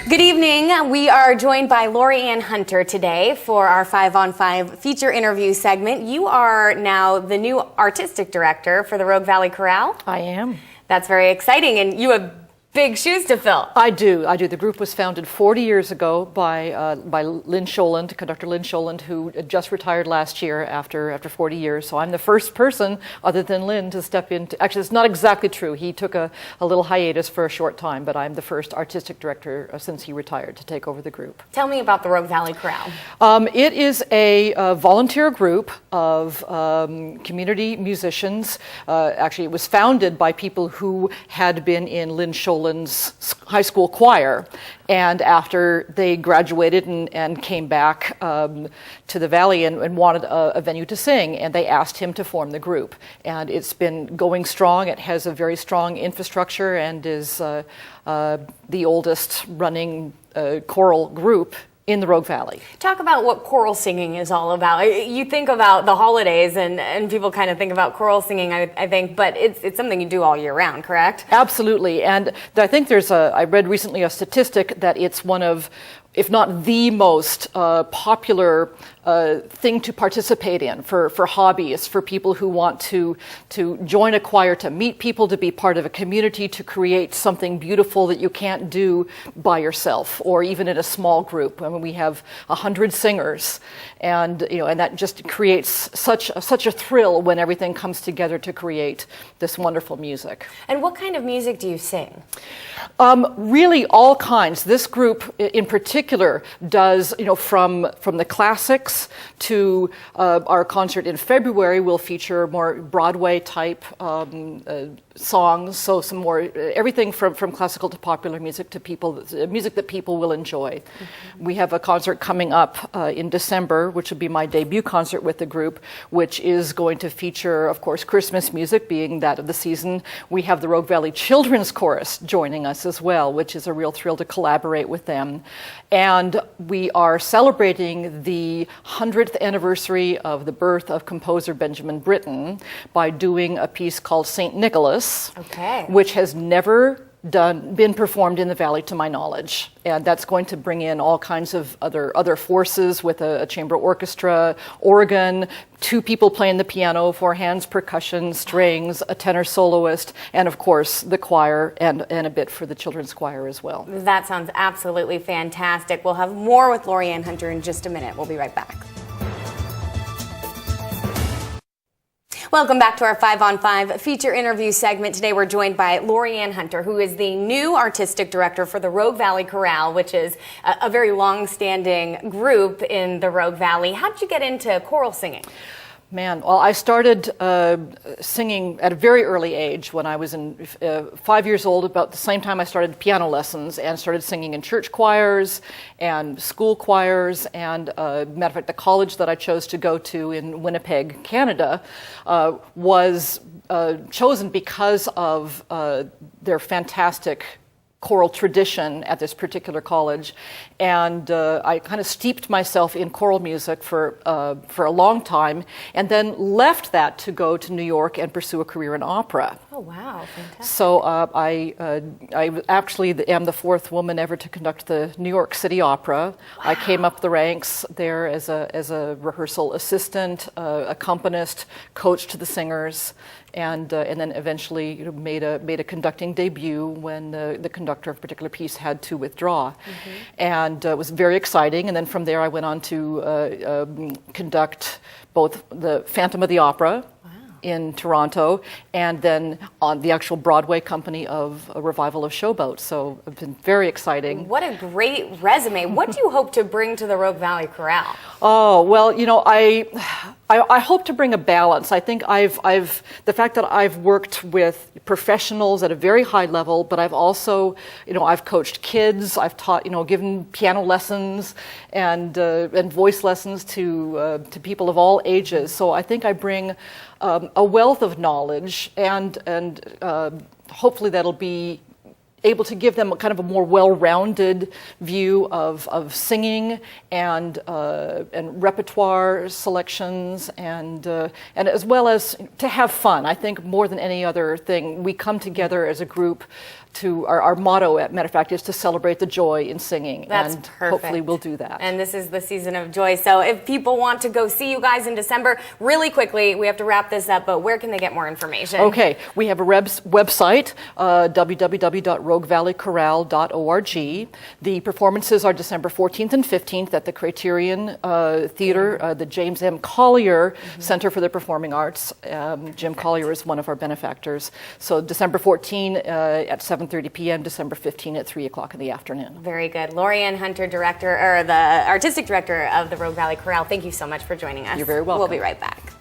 Good evening. We are joined by Laurie Ann Hunter today for our 5 on 5 feature interview segment. You are now the new artistic director for the Rogue Valley Chorale. I am. That's very exciting, and you have big shoes to fill. I do. The group was founded 40 years ago by Lynn Scholand, conductor Lynn Scholand, who just retired last year after 40 years. So I'm the first person, other than Lynn, to step into. Actually, it's not exactly true. He took a little hiatus for a short time, but I'm the first artistic director since he retired to take over the group. Tell me about the Rogue Valley Corral. It is a volunteer group of community musicians. Actually, it was founded by people who had been in Lynn Scholand's high school choir, and after they graduated and came back to the Valley and wanted a venue to sing, and they asked him to form the group. And it's been going strong. It has a very strong infrastructure and is the oldest running choral group in the Rogue Valley. Talk about what choral singing is all about. You think about the holidays and people kind of think about choral singing, I think, but it's something you do all year round, correct? Absolutely. And I think I read recently a statistic that it's one of, if not the most popular thing to participate in for hobbyists, for people who want to join a choir, to meet people, to be part of a community, to create something beautiful that you can't do by yourself or even in a small group. I mean, we have 100 singers, and and that just creates such a thrill when everything comes together to create this wonderful music. And what kind of music do you sing? Really all kinds. This group in particular does, from the classics to our concert in February will feature more Broadway type songs, so some more everything from classical to popular music to music that people will enjoy. Mm-hmm. We have a concert coming up in December, which will be my debut concert with the group, which is going to feature, of course, Christmas music, being that of the season. We have the Rogue Valley Children's Chorus joining us as well, which is a real thrill to collaborate with them. And we are celebrating the 100th anniversary of the birth of composer Benjamin Britten by doing a piece called St. Nicholas, which has never been performed in the Valley to my knowledge. And that's going to bring in all kinds of other forces with a chamber orchestra, organ, 2 people playing the piano, 4 hands, percussion, strings, a tenor soloist, and of course the choir and a bit for the children's choir as well. That sounds absolutely fantastic. We'll have more with Laurie Ann Hunter in just a minute. We'll be right back. Welcome back to our 5 on 5 feature interview segment. Today we're joined by Laurie Ann Hunter, who is the new artistic director for the Rogue Valley Corral, which is a very long-standing group in the Rogue Valley. How did you get into choral singing? Man, well, I started singing at a very early age when I was 5 years old, about the same time I started piano lessons, and started singing in church choirs and school choirs. And matter of fact, the college that I chose to go to in Winnipeg, Canada, was chosen because of their fantastic choral tradition at this particular college, and I kind of steeped myself in choral music for a long time, and then left that to go to New York and pursue a career in opera. Oh wow, fantastic! So I actually am the 4th woman ever to conduct the New York City Opera. Wow. I came up the ranks there as a rehearsal assistant, accompanist, coached the singers. And then eventually made a conducting debut when the conductor of a particular piece had to withdraw. Mm-hmm. And it was very exciting. And then from there I went on to conduct both the Phantom of the Opera in Toronto, and then on the actual Broadway company of a revival of Showboat. So it's been very exciting. What a great resume. What do you hope to bring to the Rogue Valley Corral? Oh, well, I hope to bring a balance. I think the fact that I've worked with professionals at a very high level, but I've also, I've coached kids, I've taught, given piano lessons and voice lessons to people of all ages. So I think I bring a wealth of knowledge, and hopefully that'll be able to give them kind of a more well-rounded view of singing and repertoire selections and as well as to have fun. I think more than any other thing, we come together as a group to our motto, matter of fact, is to celebrate the joy in singing. That's and perfect. Hopefully we'll do that. And this is the season of joy. So if people want to go see you guys in December, really quickly, we have to wrap this up, but where can they get more information? Okay, we have a website, www.roguevalleychorale.org. The performances are December 14th and 15th at the Criterion Theater, the James M. Collier Center for the Performing Arts. Jim Collier is one of our benefactors. So December 14 at 7:30 p.m., December 15 at 3 o'clock in the afternoon. Very good. Laurie Hunter, the artistic director of the Rogue Valley Chorale, thank you so much for joining us. You're very welcome. We'll be right back.